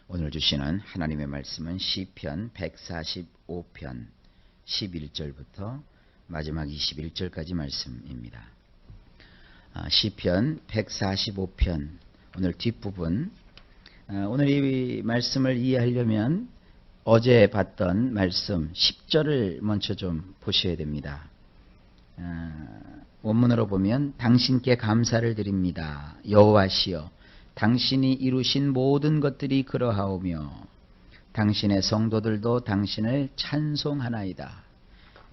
오늘 주시는 하나님의 말씀은 시편 145편 11절부터 마지막 21절까지 말씀입니다. 시편 145편 오늘 뒷부분, 오늘 이 말씀을 이해하려면 어제 봤던 말씀 10절을 먼저 좀 보셔야 됩니다. 원문으로 보면 당신께 감사를 드립니다. 여호와시여, 당신이 이루신 모든 것들이 그러하오며 당신의 성도들도 당신을 찬송하나이다.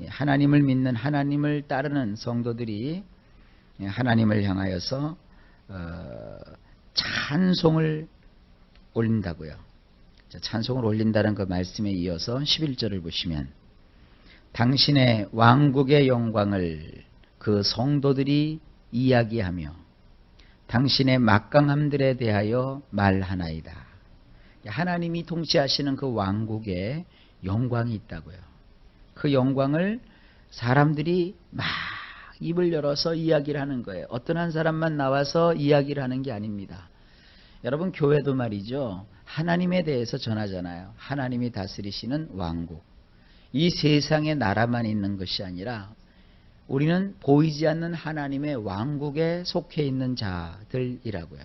하나님을 믿는, 하나님을 따르는 성도들이 하나님을 향하여서 찬송을 올린다고요. 찬송을 올린다는 그 말씀에 이어서 11절을 보시면 당신의 왕국의 영광을 그 성도들이 이야기하며 당신의 막강함들에 대하여 말하나이다. 하나님이 통치하시는 그 왕국에 영광이 있다고요. 그 영광을 사람들이 막 입을 열어서 이야기를 하는 거예요. 어떤 한 사람만 나와서 이야기를 하는 게 아닙니다. 여러분, 교회도 말이죠, 하나님에 대해서 전하잖아요. 하나님이 다스리시는 왕국. 이 세상에 나라만 있는 것이 아니라 우리는 보이지 않는 하나님의 왕국에 속해 있는 자들이라고요.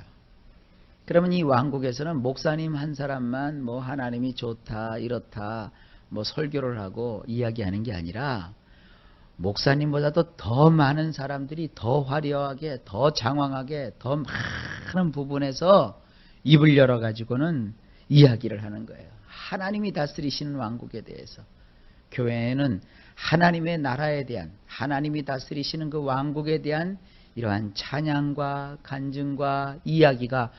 그러면 이 왕국에서는 목사님 한 사람만 뭐 하나님이 좋다, 이렇다, 뭐 설교를 하고 이야기하는 게 아니라 목사님보다도 더 많은 사람들이 더 화려하게, 더 장황하게, 더 많은 부분에서 입을 열어가지고는 이야기를 하는 거예요. 하나님이 다스리시는 왕국에 대해서. 교회에는 하나님의 나라에 대한, 하나님이 다스리시는 그 왕국에 대한 이러한 찬양과 간증과 이야기가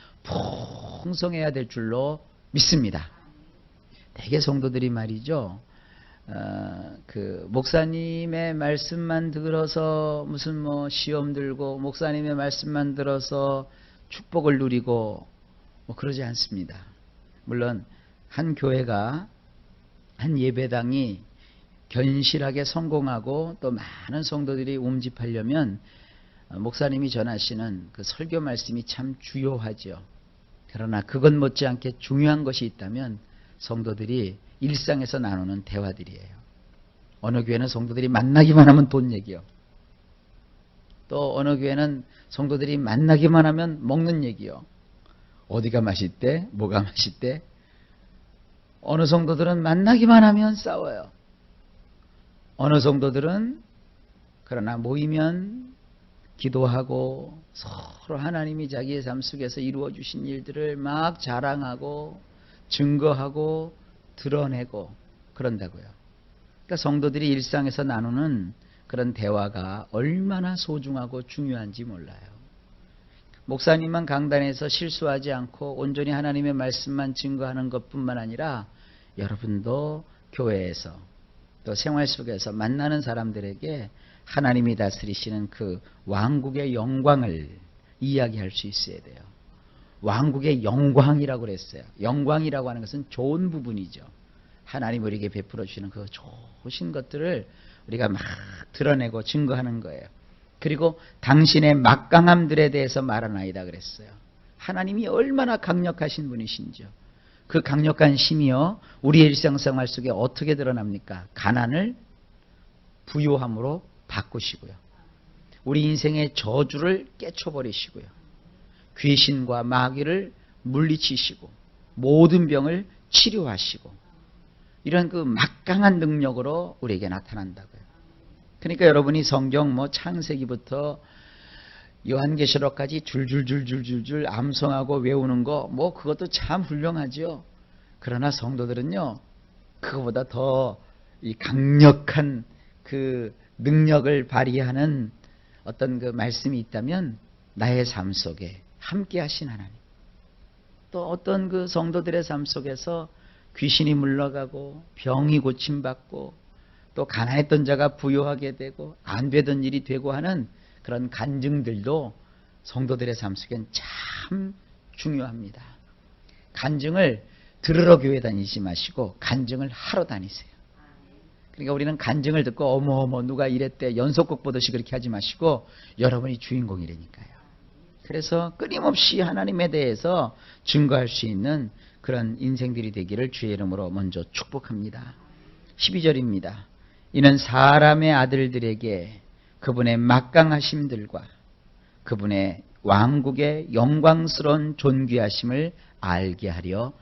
풍성해야 될 줄로 믿습니다. 대개 성도들이 말이죠, 그 목사님의 말씀만 들어서 무슨 뭐 시험 들고, 목사님의 말씀만 들어서 축복을 누리고 뭐 그러지 않습니다. 물론 한 교회가, 한 예배당이 견실하게 성공하고 또 많은 성도들이 움집하려면 목사님이 전하시는 그 설교 말씀이 참 주요하죠. 그러나 그것 못지않게 중요한 것이 있다면 성도들이 일상에서 나누는 대화들이에요. 어느 교회는 성도들이 만나기만 하면 돈 얘기요. 또 어느 교회는 성도들이 만나기만 하면 먹는 얘기요. 어디가 맛있대? 뭐가 맛있대? 어느 성도들은 만나기만 하면 싸워요. 어느 성도들은 그러나 모이면 기도하고 서로 하나님이 자기의 삶 속에서 이루어 주신 일들을 막 자랑하고 증거하고 드러내고 그런다고요. 그러니까 성도들이 일상에서 나누는 그런 대화가 얼마나 소중하고 중요한지 몰라요. 목사님만 강단에서 실수하지 않고 온전히 하나님의 말씀만 증거하는 것뿐만 아니라 여러분도 교회에서 또 생활 속에서 만나는 사람들에게 하나님이 다스리시는 그 왕국의 영광을 이야기할 수 있어야 돼요. 왕국의 영광이라고 그랬어요. 영광이라고 하는 것은 좋은 부분이죠. 하나님 우리에게 베풀어 주시는 그 좋으신 것들을 우리가 막 드러내고 증거하는 거예요. 그리고 당신의 막강함들에 대해서 말하나이다 그랬어요. 하나님이 얼마나 강력하신 분이신지요. 그 강력한 힘이요, 우리의 일상생활 속에 어떻게 드러납니까? 가난을 부요함으로 바꾸시고요. 우리 인생의 저주를 깨쳐버리시고요. 귀신과 마귀를 물리치시고 모든 병을 치료하시고 이런 그 막강한 능력으로 우리에게 나타난다고요. 그러니까 여러분이 성경 뭐 창세기부터 요한계시록까지 줄줄줄줄줄줄 암송하고 외우는 거 뭐 그것도 참 훌륭하죠. 그러나 성도들은요, 그거보다 더 이 강력한 그 능력을 발휘하는 어떤 그 말씀이 있다면 나의 삶 속에 함께 하신 하나님, 또 어떤 그 성도들의 삶 속에서 귀신이 물러가고 병이 고침받고 또 가난했던 자가 부유하게 되고 안 되던 일이 되고 하는 그런 간증들도 성도들의 삶 속엔 참 중요합니다. 간증을 들으러 교회 다니지 마시고 간증을 하러 다니세요. 그러니까 우리는 간증을 듣고 어머 누가 이랬대 연속극 보듯이 그렇게 하지 마시고 여러분이 주인공이라니까요. 그래서 끊임없이 하나님에 대해서 증거할 수 있는 그런 인생들이 되기를 주의 이름으로 먼저 축복합니다. 12절입니다. 이는 사람의 아들들에게 그분의 막강하심들과 그분의 왕국의 영광스러운 존귀하심을 알게 하려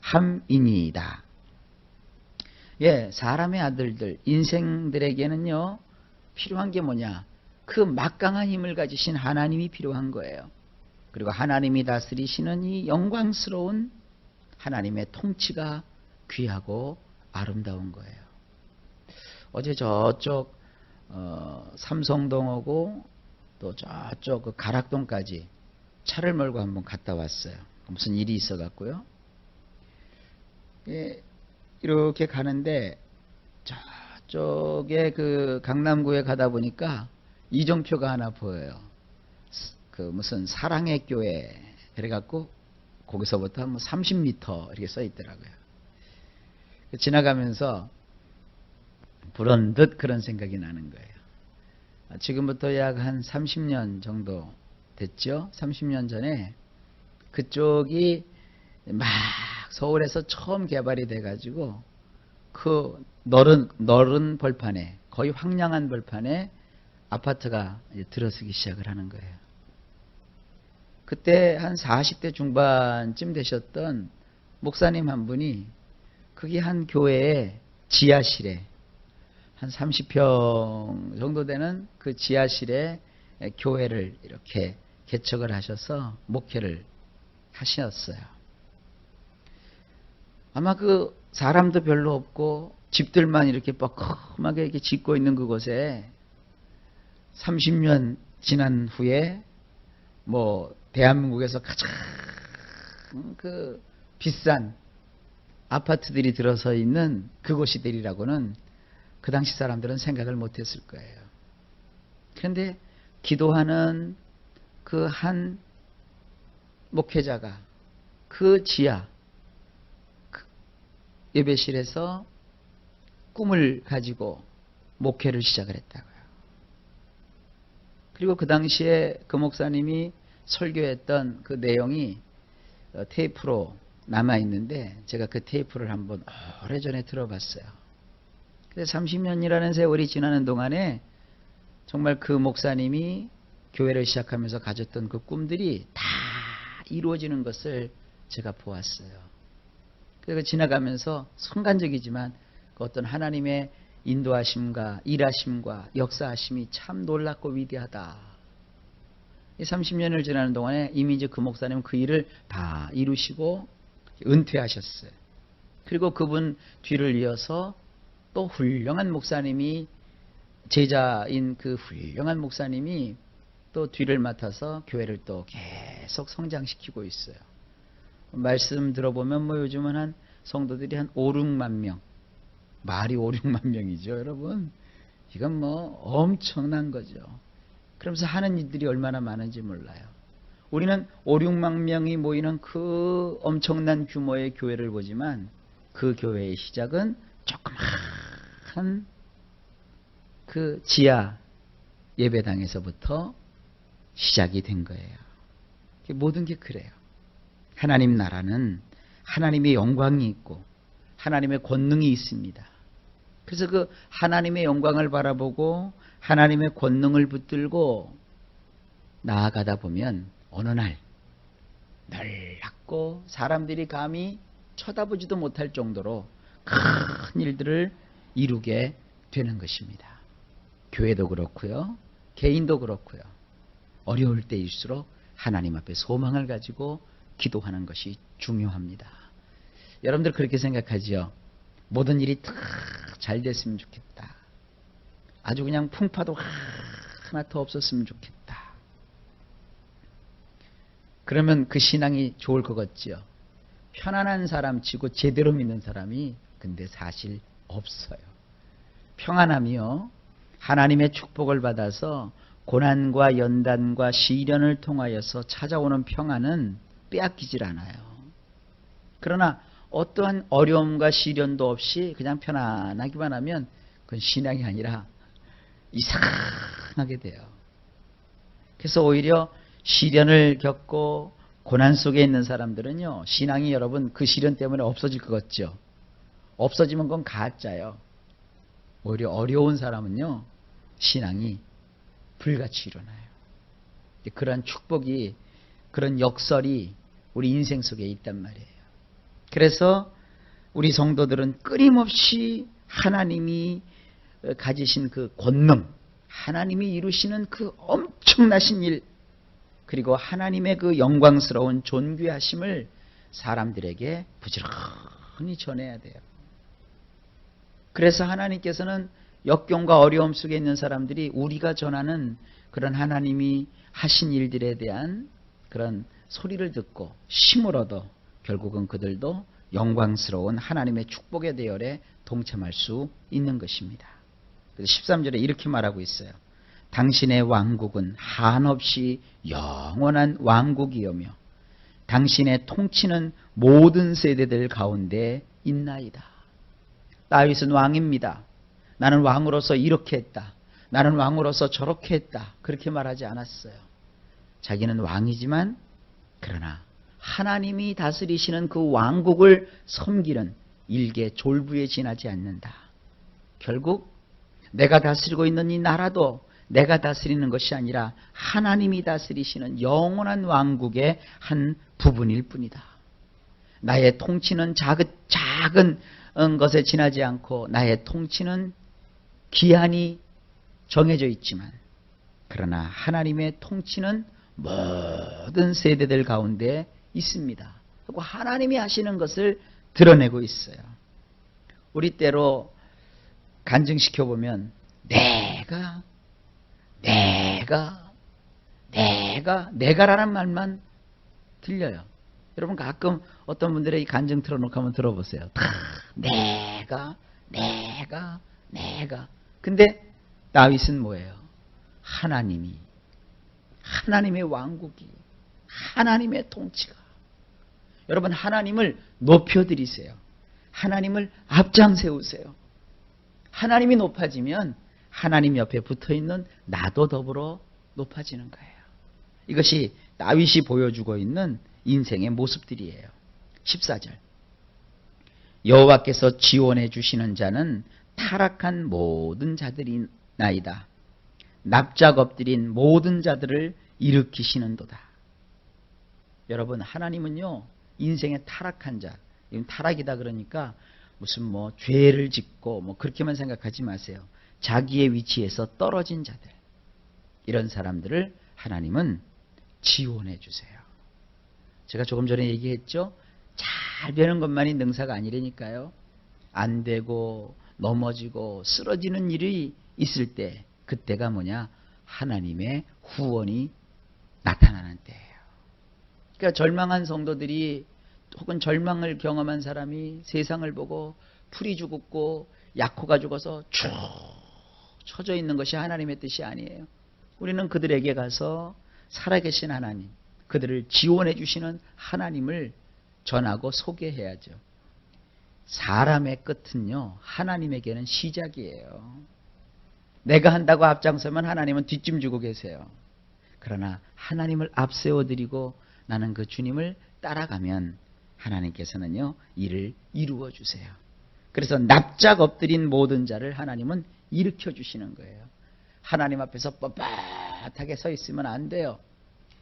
함이니이다. 예, 사람의 아들들, 인생들에게는요, 필요한 게 뭐냐? 그 막강한 힘을 가지신 하나님이 필요한 거예요. 그리고 하나님이 다스리시는 이 영광스러운 하나님의 통치가 귀하고 아름다운 거예요. 어제 저쪽 삼성동하고 또 저쪽 그 가락동까지 차를 몰고 한번 갔다 왔어요. 무슨 일이 있어 갖고요. 예, 이렇게 가는데 저쪽에 그 강남구에 가다 보니까 이정표가 하나 보여요. 그 무슨 사랑의 교회 그래갖고 거기서부터 한 30m 이렇게 써 있더라고요. 지나가면서 불현듯 그런 생각이 나는 거예요. 지금부터 약 한 30년 정도 됐죠. 30년 전에 그쪽이 막 서울에서 처음 개발이 돼가지고 그 넓은 벌판에, 거의 황량한 벌판에 아파트가 들어서기 시작을 하는 거예요. 그때 한 40대 중반쯤 되셨던 목사님 한 분이 거기 한 교회의 지하실에 한 30평 정도 되는 그 지하실에 교회를 이렇게 개척을 하셔서 목회를 하셨어요. 아마 그 사람도 별로 없고 집들만 이렇게 뻐끔하게 이렇게 짓고 있는 그곳에 30년 지난 후에 뭐 대한민국에서 가장 그 비싼 아파트들이 들어서 있는 그곳이 되리라고는 그 당시 사람들은 생각을 못했을 거예요. 그런데 기도하는 그 한 목회자가 그 지하 예배실에서 꿈을 가지고 목회를 시작을 했다고요. 그리고 그 당시에 그 목사님이 설교했던 그 내용이 테이프로 남아있는데 제가 그 테이프를 한번 오래전에 들어봤어요. 그래서 30년이라는 세월이 지나는 동안에 정말 그 목사님이 교회를 시작하면서 가졌던 그 꿈들이 다 이루어지는 것을 제가 보았어요. 그래서 지나가면서 순간적이지만 그 어떤 하나님의 인도하심과 일하심과 역사하심이 참 놀랍고 위대하다. 이 30년을 지나는 동안에 이미 이제 그 목사님은 그 일을 다 이루시고 은퇴하셨어요. 그리고 그분 뒤를 이어서 또 훌륭한 목사님이, 제자인 그 훌륭한 목사님이 또 뒤를 맡아서 교회를 또 계속 성장시키고 있어요. 말씀 들어보면 뭐 요즘은 한 성도들이 한 5, 6만 명, 말이 5, 6만 명이죠, 여러분. 이건 뭐 엄청난 거죠. 그러면서 하는 일들이 얼마나 많은지 몰라요. 우리는 5, 6만 명이 모이는 그 엄청난 규모의 교회를 보지만 그 교회의 시작은 조그마한 그 지하 예배당에서부터 시작이 된 거예요. 모든 게 그래요. 하나님 나라는 하나님의 영광이 있고 하나님의 권능이 있습니다. 그래서 그 하나님의 영광을 바라보고 하나님의 권능을 붙들고 나아가다 보면 어느 날 넓고 사람들이 감히 쳐다보지도 못할 정도로 큰 일들을 이루게 되는 것입니다. 교회도 그렇고요. 개인도 그렇고요. 어려울 때일수록 하나님 앞에 소망을 가지고 기도하는 것이 중요합니다. 여러분들 그렇게 생각하지요? 모든 일이 다 잘 됐으면 좋겠다. 아주 그냥 풍파도 하나 더 없었으면 좋겠다. 그러면 그 신앙이 좋을 것 같지요? 편안한 사람 치고 제대로 믿는 사람이 근데 사실 없어요. 평안함이요, 하나님의 축복을 받아서 고난과 연단과 시련을 통하여서 찾아오는 평안은 빼앗기질 않아요. 그러나 어떠한 어려움과 시련도 없이 그냥 편안하기만 하면 그건 신앙이 아니라 이상하게 돼요. 그래서 오히려 시련을 겪고 고난 속에 있는 사람들은요, 신앙이 여러분 그 시련 때문에 없어질 것 같죠? 없어지면 그건 가짜예요. 오히려 어려운 사람은요, 신앙이 불같이 일어나요. 그런 축복이, 그런 역설이 우리 인생 속에 있단 말이에요. 그래서 우리 성도들은 끊임없이 하나님이 가지신 그 권능, 하나님이 이루시는 그 엄청나신 일, 그리고 하나님의 그 영광스러운 존귀하심을 사람들에게 부지런히 전해야 돼요. 그래서 하나님께서는 역경과 어려움 속에 있는 사람들이 우리가 전하는 그런 하나님이 하신 일들에 대한 그런 소리를 듣고 힘을 얻어 결국은 그들도 영광스러운 하나님의 축복의 대열에 동참할 수 있는 것입니다. 그래서 13절에 이렇게 말하고 있어요. 당신의 왕국은 한없이 영원한 왕국이오며 당신의 통치는 모든 세대들 가운데 있나이다. 다윗은 왕입니다. 나는 왕으로서 이렇게 했다. 나는 왕으로서 저렇게 했다. 그렇게 말하지 않았어요. 자기는 왕이지만 그러나 하나님이 다스리시는 그 왕국을 섬기는 일개 졸부에 지나지 않는다. 결국 내가 다스리고 있는 이 나라도 내가 다스리는 것이 아니라 하나님이 다스리시는 영원한 왕국의 한 부분일 뿐이다. 나의 통치는 작은 것에 지나지 않고 나의 통치는 기한이 정해져 있지만 그러나 하나님의 통치는 모든 세대들 가운데 있습니다. 그리고 하나님이 하시는 것을 드러내고 있어요. 우리 때로 간증시켜보면 내가라는 말만 들려요. 여러분 가끔 어떤 분들의 이 간증 틀어놓고 한번 들어보세요. 내가. 근데 다윗은 뭐예요? 하나님의 왕국이, 하나님의 통치가. 여러분 하나님을 높여드리세요. 하나님을 앞장세우세요. 하나님이 높아지면 하나님 옆에 붙어있는 나도 더불어 높아지는 거예요. 이것이 다윗이 보여주고 있는 인생의 모습들이에요. 14절 여호와께서 지원해 주시는 자는 타락한 모든 자들이 나이다. 납작 엎드린 모든 자들을 일으키시는도다. 여러분 하나님은요 인생의 타락한 자, 타락이다 그러니까 무슨 뭐 죄를 짓고 뭐 그렇게만 생각하지 마세요. 자기의 위치에서 떨어진 자들, 이런 사람들을 하나님은 지원해 주세요. 제가 조금 전에 얘기했죠. 잘 되는 것만이 능사가 아니라니까요. 안 되고 넘어지고 쓰러지는 일이 있을 때 그때가 뭐냐? 하나님의 후원이 나타나는 때예요. 그러니까 절망한 성도들이 혹은 절망을 경험한 사람이 세상을 보고 풀이 죽었고 약호가 죽어서 쭉 처져 있는 것이 하나님의 뜻이 아니에요. 우리는 그들에게 가서 살아계신 하나님, 그들을 지원해 주시는 하나님을 전하고 소개해야죠. 사람의 끝은요, 하나님에게는 시작이에요. 내가 한다고 앞장서면 하나님은 뒷짐 주고 계세요. 그러나 하나님을 앞세워드리고 나는 그 주님을 따라가면 하나님께서는요, 이를 이루어 주세요. 그래서 납작 엎드린 모든 자를 하나님은 일으켜 주시는 거예요. 하나님 앞에서 뻣뻣하게 서 있으면 안 돼요.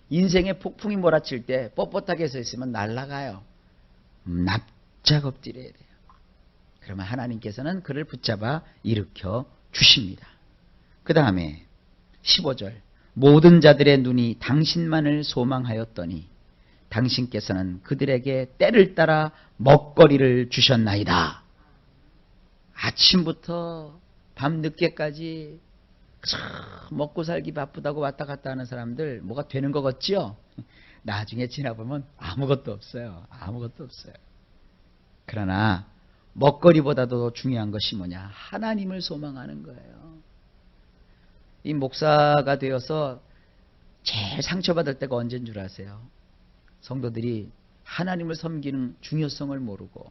인생의 폭풍이 몰아칠 때 뻣뻣하게 서 있으면 날아가요. 납작 엎드려야 돼요. 그러면 하나님께서는 그를 붙잡아 일으켜 주십니다. 그 다음에 15절 모든 자들의 눈이 당신만을 소망하였더니 당신께서는 그들에게 때를 따라 먹거리를 주셨나이다. 아침부터 밤늦게까지 먹고 살기 바쁘다고 왔다 갔다 하는 사람들 뭐가 되는 것 같죠? 나중에 지나보면 아무것도 없어요. 아무것도 없어요. 그러나 먹거리보다도 중요한 것이 뭐냐? 하나님을 소망하는 거예요. 이 목사가 되어서 제일 상처받을 때가 언제인 줄 아세요? 성도들이 하나님을 섬기는 중요성을 모르고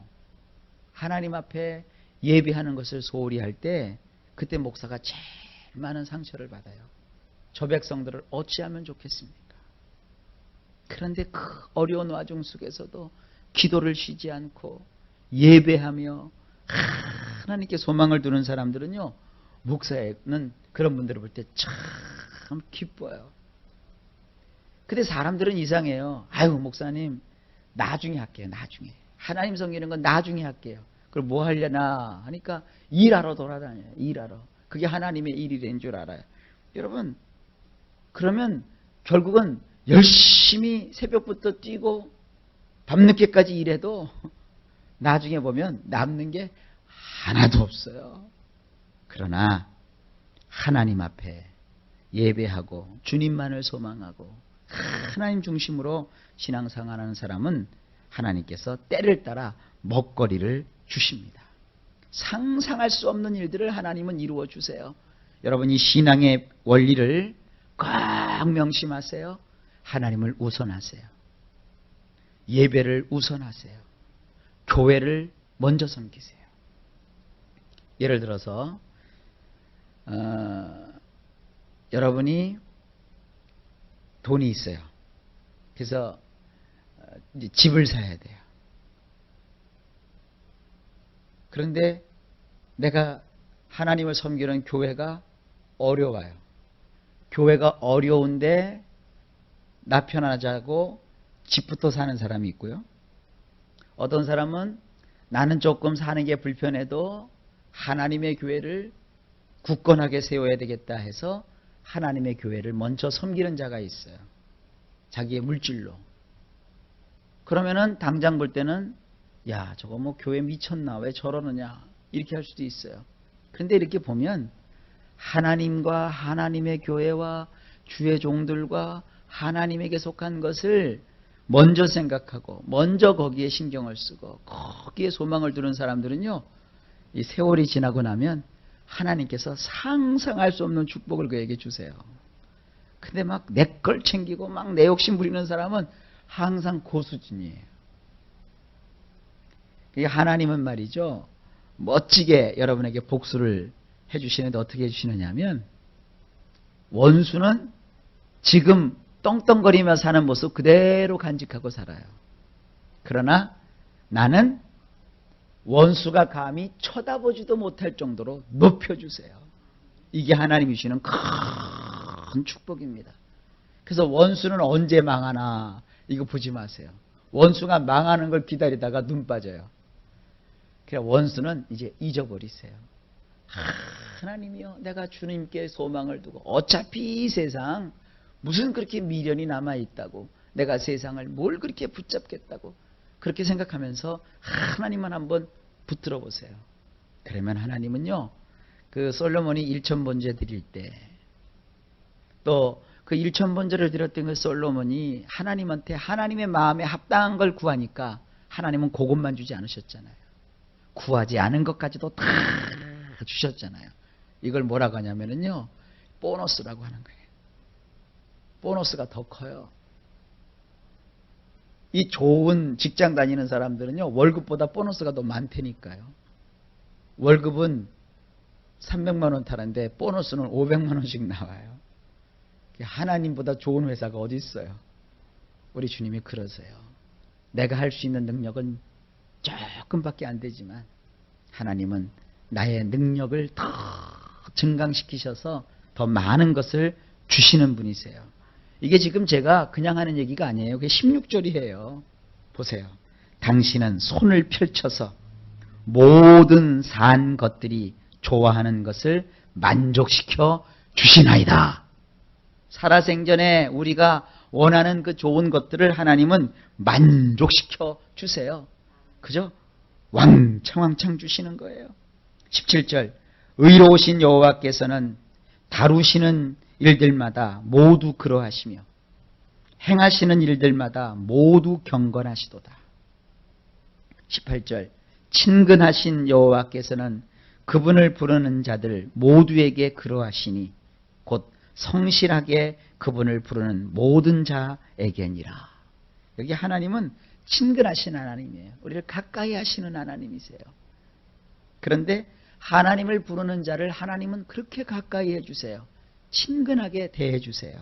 하나님 앞에 예배하는 것을 소홀히 할 때 그때 목사가 제일 많은 상처를 받아요. 저 백성들을 어찌하면 좋겠습니까? 그런데 그 어려운 와중 속에서도 기도를 쉬지 않고 예배하며 하나님께 소망을 두는 사람들은요, 목사는 그런 분들을 볼 때 참 기뻐요. 근데 사람들은 이상해요. 아유, 목사님 나중에 할게요. 나중에. 하나님 섬기는 건 나중에 할게요. 그럼 뭐 하려나 하니까 일하러 돌아다녀요. 일하러. 그게 하나님의 일이 된 줄 알아요. 여러분, 그러면 결국은 열심히 새벽부터 뛰고 밤늦게까지 일해도 나중에 보면 남는 게 하나도 없어요. 그러나 하나님 앞에 예배하고 주님만을 소망하고 하나님 중심으로 신앙생활하는 사람은 하나님께서 때를 따라 먹거리를 주십니다. 상상할 수 없는 일들을 하나님은 이루어 주세요. 여러분이 신앙의 원리를 꼭 명심하세요. 하나님을 우선하세요. 예배를 우선하세요. 교회를 먼저 섬기세요. 예를 들어서 여러분이 돈이 있어요. 그래서 이제 집을 사야 돼요. 그런데 내가 하나님을 섬기는 교회가 어려워요. 교회가 어려운데 나 편하자고 집부터 사는 사람이 있고요. 어떤 사람은 나는 조금 사는 게 불편해도 하나님의 교회를 굳건하게 세워야 되겠다 해서 하나님의 교회를 먼저 섬기는 자가 있어요. 자기의 물질로. 그러면은 당장 볼 때는 야, 저거 뭐 교회 미쳤나? 왜 저러느냐? 이렇게 할 수도 있어요. 그런데 이렇게 보면 하나님과 하나님의 교회와 주의 종들과 하나님에게 속한 것을 먼저 생각하고 먼저 거기에 신경을 쓰고 거기에 소망을 두는 사람들은요, 이 세월이 지나고 나면 하나님께서 상상할 수 없는 축복을 그에게 주세요. 근데 막 내 걸 챙기고 막 내 욕심 부리는 사람은 항상 고수준이에요. 하나님은 말이죠, 멋지게 여러분에게 복수를 해주시는데 어떻게 해주시느냐면, 원수는 지금 떵떵거리며 사는 모습 그대로 간직하고 살아요. 그러나 나는 원수가 감히 쳐다보지도 못할 정도로 높여주세요. 이게 하나님이 주시는 큰 축복입니다. 그래서 원수는 언제 망하나 이거 보지 마세요. 원수가 망하는 걸 기다리다가 눈 빠져요. 그래서 원수는 이제 잊어버리세요. 하나님이요, 내가 주님께 소망을 두고 어차피 이 세상 무슨 그렇게 미련이 남아있다고, 내가 세상을 뭘 그렇게 붙잡겠다고 그렇게 생각하면서 하나님만 한번 붙들어 보세요. 그러면 하나님은요, 그 솔로몬이 1000번제 드릴 때, 또 그 1000번제를 드렸던 그 솔로몬이 하나님한테 하나님의 마음에 합당한 걸 구하니까 하나님은 그것만 주지 않으셨잖아요. 구하지 않은 것까지도 다 주셨잖아요. 이걸 뭐라고 하냐면요, 보너스라고 하는 거예요. 보너스가 더 커요. 이 좋은 직장 다니는 사람들은요, 월급보다 보너스가 더 많다니까요. 월급은 300만 원 타는데 보너스는 500만 원씩 나와요. 하나님보다 좋은 회사가 어디 있어요? 우리 주님이 그러세요. 내가 할 수 있는 능력은 조금밖에 안 되지만 하나님은 나의 능력을 더 증강시키셔서 더 많은 것을 주시는 분이세요. 이게 지금 제가 그냥 하는 얘기가 아니에요. 그게 16절이에요. 보세요. 당신은 손을 펼쳐서 모든 산 것들이 좋아하는 것을 만족시켜 주시나이다. 살아생전에 우리가 원하는 그 좋은 것들을 하나님은 만족시켜 주세요. 그죠? 왕창왕창 주시는 거예요. 17절, 의로우신 여호와께서는 다루시는 일들마다 모두 그러하시며 행하시는 일들마다 모두 경건하시도다. 18절, 친근하신 여호와께서는 그분을 부르는 자들 모두에게 그러하시니 곧 성실하게 그분을 부르는 모든 자에게니라. 여기 하나님은 친근하신 하나님이에요. 우리를 가까이 하시는 하나님이세요. 그런데 하나님을 부르는 자를 하나님은 그렇게 가까이 해주세요. 친근하게 대해 주세요.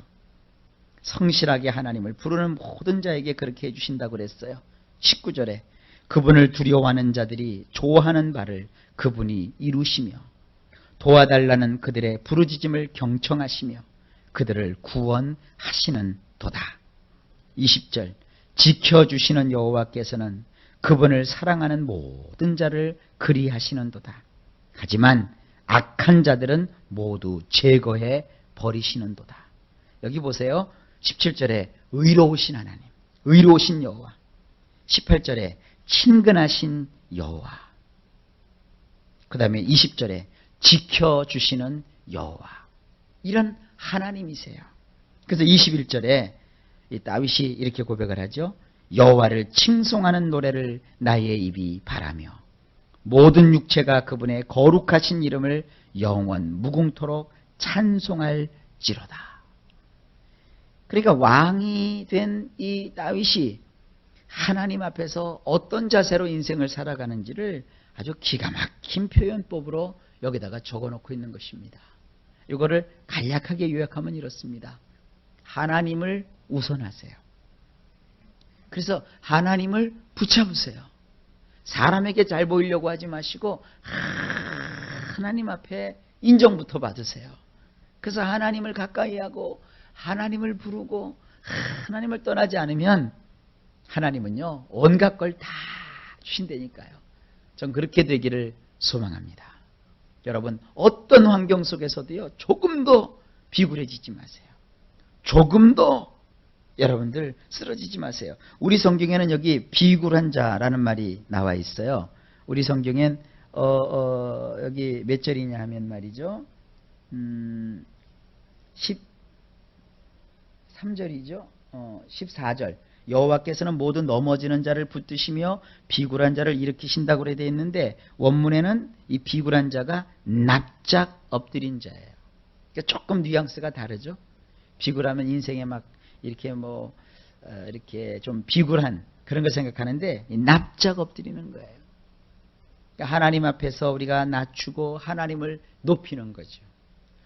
성실하게 하나님을 부르는 모든 자에게 그렇게 해주신다고 그랬어요. 19절에 그분을 두려워하는 자들이 좋아하는 바를 그분이 이루시며 도와달라는 그들의 부르짖음을 경청하시며 그들을 구원하시는 도다. 20절 지켜주시는 여호와께서는 그분을 사랑하는 모든 자를 그리하시는도다. 하지만 악한 자들은 모두 제거해 버리시는도다. 여기 보세요. 17절에 의로우신 하나님, 의로우신 여호와. 18절에 친근하신 여호와. 그 다음에 20절에 지켜주시는 여호와. 이런 하나님이세요. 그래서 21절에 이 다윗이 이렇게 고백을 하죠. 여호와를 칭송하는 노래를 나의 입이 바라며 모든 육체가 그분의 거룩하신 이름을 영원 무궁토록 찬송할지로다. 그러니까 왕이 된 이 다윗이 하나님 앞에서 어떤 자세로 인생을 살아가는지를 아주 기가 막힌 표현법으로 여기다가 적어놓고 있는 것입니다. 이거를 간략하게 요약하면 이렇습니다. 하나님을 우선하세요. 그래서 하나님을 붙잡으세요. 사람에게 잘 보이려고 하지 마시고 하나님 앞에 인정부터 받으세요. 그래서 하나님을 가까이 하고 하나님을 부르고 하나님을 떠나지 않으면 하나님은요 온갖 걸 다 주신다니까요. 전 그렇게 되기를 소망합니다. 여러분 어떤 환경 속에서도요 조금도 비굴해지지 마세요. 조금도 여러분들 쓰러지지 마세요. 우리 성경에는 여기 비굴한 자라는 말이 나와 있어요. 우리 성경엔 여기 몇 절이냐 하면 말이죠. 13절이죠. 14절. 여호와께서는 모두 넘어지는 자를 붙드시며 비굴한 자를 일으키신다고 되어 있는데 원문에는 이 비굴한 자가 납작 엎드린 자예요. 그러니까 조금 뉘앙스가 다르죠. 비굴하면 인생에 막 이렇게 이렇게 좀 비굴한 그런 걸 생각하는데 납작 엎드리는 거예요. 그러니까 하나님 앞에서 우리가 낮추고 하나님을 높이는 거죠.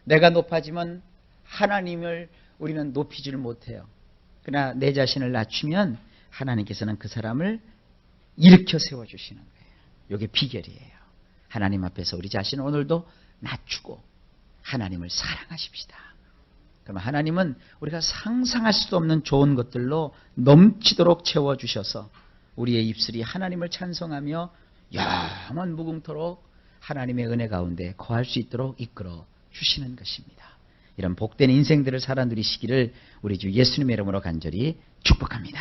내가 높아지면 하나님을 우리는 높이지를 못해요. 그러나 내 자신을 낮추면 하나님께서는 그 사람을 일으켜 세워주시는 거예요. 이게 비결이에요. 하나님 앞에서 우리 자신을 오늘도 낮추고 하나님을 사랑하십시다. 그러면 하나님은 우리가 상상할 수도 없는 좋은 것들로 넘치도록 채워주셔서 우리의 입술이 하나님을 찬송하며 영원 무궁토록 하나님의 은혜 가운데 거할 수 있도록 이끌어 주시는 것입니다. 이런 복된 인생들을 살아 누리시기를 우리 주 예수님의 이름으로 간절히 축복합니다.